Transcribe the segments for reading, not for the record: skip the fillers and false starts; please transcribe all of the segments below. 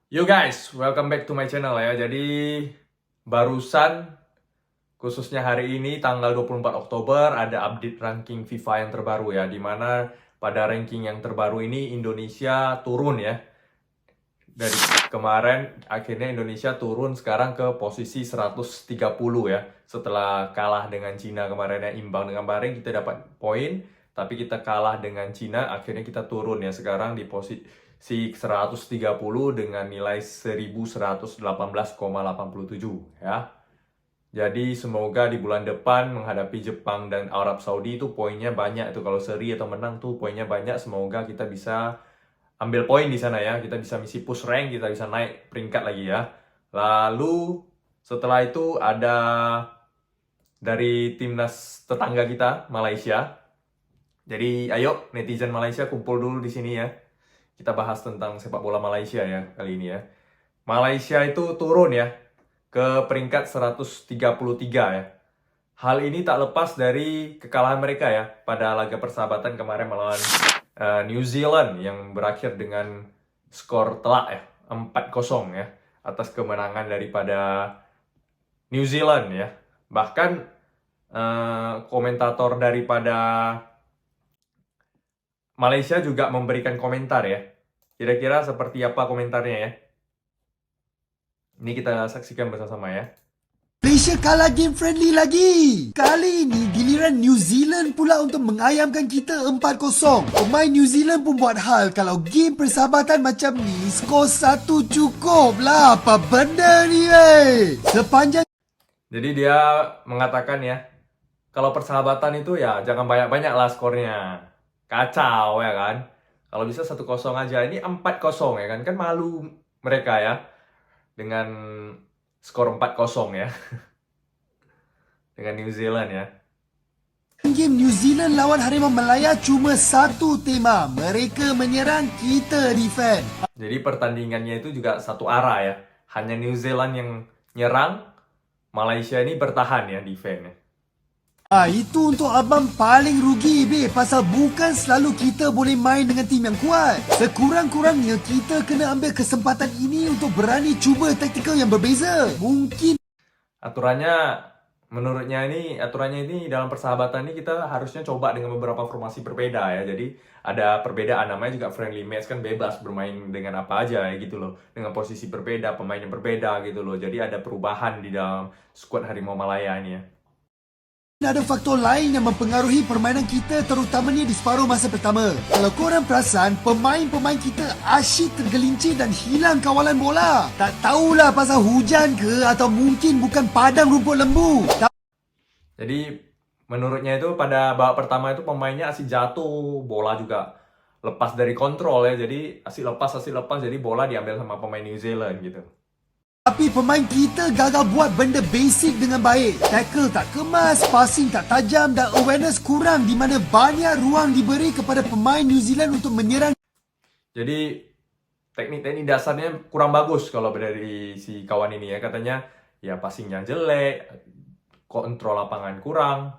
Yo guys, welcome back to my channel ya. Jadi barusan khususnya hari ini tanggal 24 Oktober ada update ranking FIFA yang terbaru ya, dimana pada ranking yang terbaru ini Indonesia turun ya. Dari kemarin akhirnya Indonesia turun sekarang ke posisi 130 ya. Setelah kalah dengan Cina kemarin ya, imbang dengan Bahrain kita dapat poin, tapi kita kalah dengan Cina akhirnya kita turun ya, sekarang di posisi 130 dengan nilai 1118,87 ya. Jadi semoga di bulan depan menghadapi Jepang dan Arab Saudi itu poinnya banyak itu, kalau seri atau menang tuh poinnya banyak, semoga kita bisa ambil poin di sana ya, kita bisa misi push rank, kita bisa naik peringkat lagi ya. Lalu setelah itu ada dari timnas tetangga kita Malaysia. Jadi ayo netizen Malaysia kumpul dulu di sini ya. Kita bahas tentang sepak bola Malaysia ya kali ini ya. Malaysia itu turun ya ke peringkat 133 ya. Hal ini tak lepas dari kekalahan mereka ya pada laga persahabatan kemarin melawan New Zealand yang berakhir dengan skor telak ya, 4-0 ya, atas kemenangan daripada New Zealand ya. Bahkan komentator daripada Malaysia juga memberikan komentar ya. Kira-kira seperti apa komentarnya ya? Ini kita saksikan bersama-sama ya. Malaysia kalah game friendly lagi. Kali ini giliran New Zealand pula untuk mengayamkan kita 4-0. Pemain New Zealand pun buat hal. Kalau game persahabatan macam ni, skor 1 cukup lah. Apa benda ni Sepanjang Jadi dia mengatakan ya, kalau persahabatan itu ya jangan banyak-banyak lah skornya. Kacau ya kan. Kalau bisa 1-0 aja. Ini 4-0 ya kan. Kan malu mereka ya dengan skor 4-0 ya. Dengan New Zealand ya. game New Zealand lawan Harimau Malaya cuma satu tema. Mereka menyerang, kita defend. Jadi pertandingannya itu juga satu arah ya. Hanya New Zealand yang nyerang, Malaysia ini bertahan ya, defend ya. Itu untuk abang paling rugi pasal bukan selalu kita boleh main dengan tim yang kuat. Sekurang-kurangnya kita kena ambil kesempatan ini untuk berani cuba taktikal yang berbeza. Mungkin Menurutnya aturannya ini dalam persahabatan ini kita harusnya coba dengan beberapa formasi berbeda ya. Jadi ada perbedaan, namanya juga friendly match kan, bebas bermain dengan apa aja ya gitu loh. Dengan posisi berbeda, pemain yang berbeda gitu loh. Jadi ada perubahan di dalam skuad Harimau Malaya ini ya. ada faktor lain yang mempengaruhi permainan kita, terutamanya di separuh masa pertama. Kalau korang perasan, pemain-pemain kita asyik tergelincir dan hilang kawalan bola. Tak tahulah pasal hujan ke atau mungkin bukan padang rumput lembu. Jadi menurutnya itu pada babak pertama itu pemainnya asyik jatuh, bola juga lepas dari kontrol ya. Jadi asyik lepas, jadi bola diambil sama pemain New Zealand gitu. Tapi pemain kita gagal buat benda basic dengan baik. Tackle tak kemas, passing tak tajam dan awareness kurang di mana banyak ruang diberi kepada pemain New Zealand untuk menyerang. Jadi teknik-teknik dasarnya kurang bagus kalau dari si kawan ini ya. Katanya ya passingnya jelek, kontrol lapangan kurang,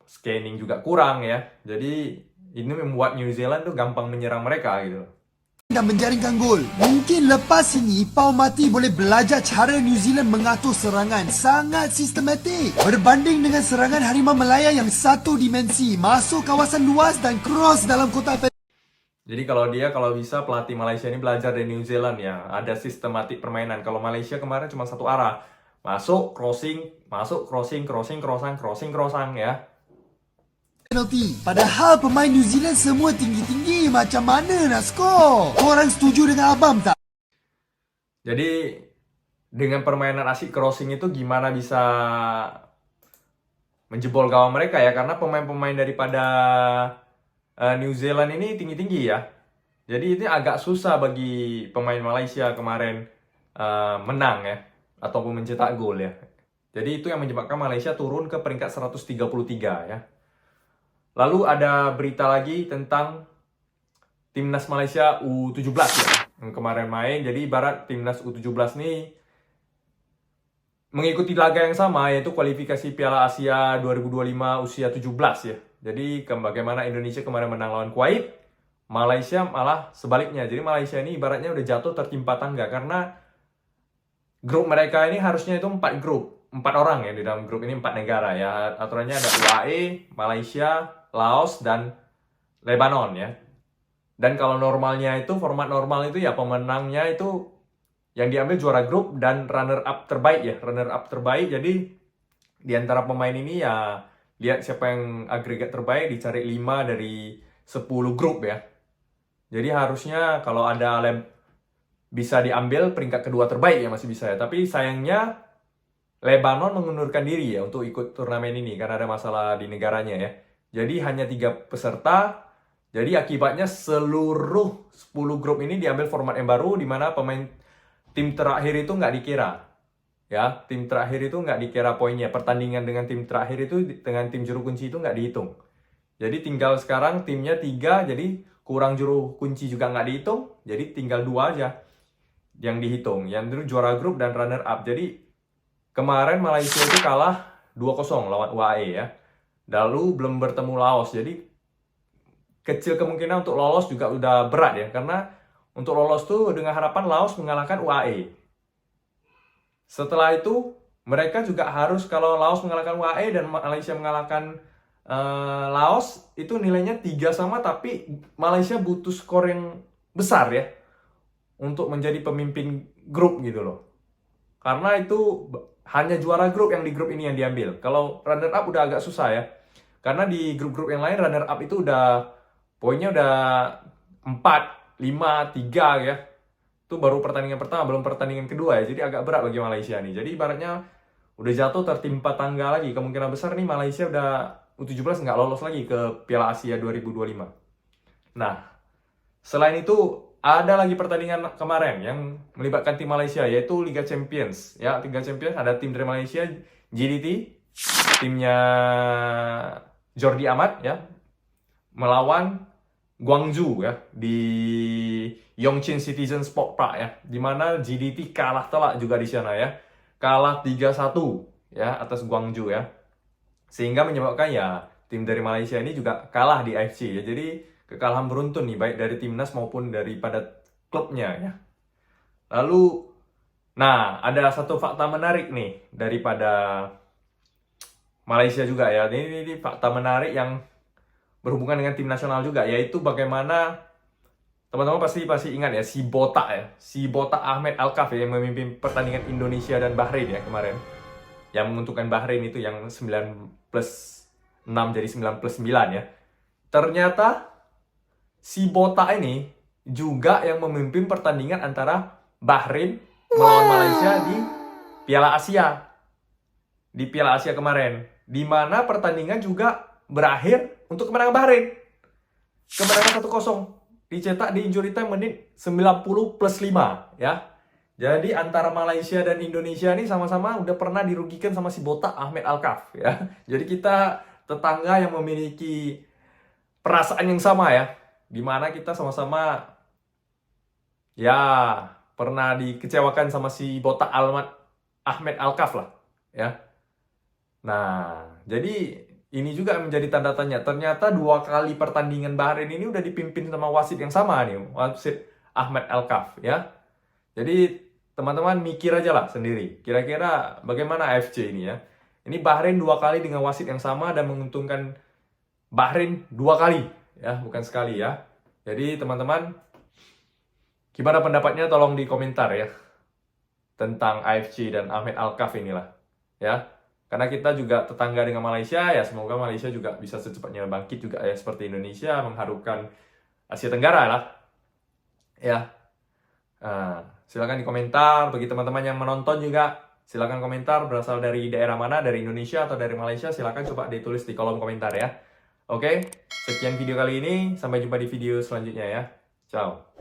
scanning juga kurang ya. Jadi ini membuat New Zealand tuh gampang menyerang mereka gitu. Dan menjaringkan gol. Mungkin lepas ini Pau Mati boleh belajar cara New Zealand mengatur serangan sangat sistematik berbanding dengan serangan Harimau Malaya yang satu dimensi, masuk kawasan luas dan cross dalam kotak. Jadi kalau bisa pelatih Malaysia ini belajar dari New Zealand ya, ada sistematik permainan. Kalau Malaysia kemarin cuma satu arah, masuk crossing ya. Penalti. Padahal pemain New Zealand semua tinggi-tinggi, macam mana nak skor? Korang setuju dengan abang tak? Jadi dengan permainan asik crossing itu gimana bisa menjebol gawang mereka ya, karena pemain-pemain daripada New Zealand ini tinggi-tinggi ya. Jadi ini agak susah bagi pemain Malaysia kemarin menang ya, ataupun mencetak gol ya. Jadi itu yang menyebabkan Malaysia turun ke peringkat 133 ya. Lalu ada berita lagi tentang timnas Malaysia U17 ya, yang kemarin main. Jadi ibarat timnas U17 nih mengikuti laga yang sama, yaitu kualifikasi Piala Asia 2025 usia 17 ya. Jadi bagaimana Indonesia kemarin menang lawan Kuwait, Malaysia malah sebaliknya. Jadi Malaysia ini ibaratnya udah jatuh tertimpa tangga karena grup mereka ini harusnya itu 4 grup. 4 orang ya di dalam grup ini, 4 negara ya. Aturannya ada UAE, Malaysia, Laos, dan Lebanon ya. Dan kalau normalnya itu, format normal itu ya pemenangnya itu yang diambil juara grup dan runner up terbaik ya. Runner up terbaik, jadi di antara pemain ini ya lihat siapa yang agregat terbaik, dicari 5 dari 10 grup ya. Jadi harusnya kalau ada bisa diambil peringkat kedua terbaik ya masih bisa ya. Tapi sayangnya Lebanon mengundurkan diri ya untuk ikut turnamen ini karena ada masalah di negaranya ya. Jadi hanya 3 peserta. Jadi akibatnya seluruh 10 grup ini diambil format yang baru di mana pemain tim terakhir itu nggak dikira. Ya, tim terakhir itu nggak dikira poinnya. Pertandingan dengan tim terakhir itu dengan tim juru kunci itu nggak dihitung. Jadi tinggal sekarang timnya 3, jadi kurang juru kunci juga nggak dihitung. Jadi tinggal 2 aja yang dihitung. Yang itu juara grup dan runner up. Jadi kemarin Malaysia itu kalah 2-0 lawan UAE ya. Lalu belum bertemu Laos. Jadi kecil kemungkinan untuk lolos juga udah berat ya. Karena untuk lolos tuh dengan harapan Laos mengalahkan UAE. Setelah itu mereka juga harus, kalau Laos mengalahkan UAE dan Malaysia mengalahkan Laos, itu nilainya 3 sama, tapi Malaysia butuh skor yang besar ya untuk menjadi pemimpin grup gitu loh. Karena itu hanya juara grup yang di grup ini yang diambil. Kalau runner up udah agak susah ya. Karena di grup-grup yang lain runner up itu udah poinnya udah 4, 5, 3 ya. Itu baru pertandingan pertama, belum pertandingan kedua ya. Jadi agak berat bagi Malaysia nih. Jadi ibaratnya udah jatuh tertimpa tangga lagi. Kemungkinan besar nih Malaysia udah U17 nggak lolos lagi ke Piala Asia 2025. Nah, selain itu ada lagi pertandingan kemarin yang melibatkan tim Malaysia, yaitu Liga Champions. Ya, Liga Champions ada tim dari Malaysia, GDT, timnya Jordi Amat ya, melawan Guangzhou ya di Yongchin Citizen Sport Park ya, di mana GDT kalah telak juga di sana ya. Kalah 3-1 ya atas Guangzhou ya. Sehingga menyebabkan ya tim dari Malaysia ini juga kalah di AFC ya. Jadi kekalahan beruntun nih baik dari timnas maupun daripada klubnya ya. Lalu nah, ada satu fakta menarik nih daripada Malaysia juga ya. Ini fakta menarik yang berhubungan dengan tim nasional juga, yaitu bagaimana teman-teman pasti ingat ya si Botak Ahmed Alkaf ya, yang memimpin pertandingan Indonesia dan Bahrain ya kemarin, yang menguntungkan Bahrain itu yang 9+6 jadi 9+9 ya. Ternyata si Botak ini juga yang memimpin pertandingan antara Bahrain melawan Malaysia di Piala Asia. Di Piala Asia kemarin, di mana pertandingan juga berakhir untuk kemenangan Bahrain. Kemenangan 1-0 dicetak di injury time menit 90+5 ya. Jadi antara Malaysia dan Indonesia ini sama-sama udah pernah dirugikan sama si Botak Ahmed Alkaf ya. Jadi kita tetangga yang memiliki perasaan yang sama ya. Dimana kita sama-sama ya pernah dikecewakan sama si Botak Ahmed Alkaf lah ya. Nah, jadi ini juga menjadi tanda tanya. Ternyata 2 kali pertandingan Bahrain ini udah dipimpin sama wasit yang sama nih, wasit Ahmed Alkaf ya. Jadi teman-teman mikir aja lah sendiri. Kira-kira bagaimana AFC ini ya. Ini Bahrain 2 kali dengan wasit yang sama dan menguntungkan Bahrain 2 kali ya, bukan sekali ya. Jadi teman-teman, gimana pendapatnya tolong di komentar ya. Tentang AFC dan Ahmed Alkaf inilah ya. Karena kita juga tetangga dengan Malaysia, ya semoga Malaysia juga bisa secepatnya bangkit juga ya seperti Indonesia, mengharumkan Asia Tenggara lah. Ya, silakan di komentar. Bagi teman-teman yang menonton juga, silakan komentar berasal dari daerah mana, dari Indonesia atau dari Malaysia, silakan coba ditulis di kolom komentar ya. Oke, sekian video kali ini, sampai jumpa di video selanjutnya ya. Ciao.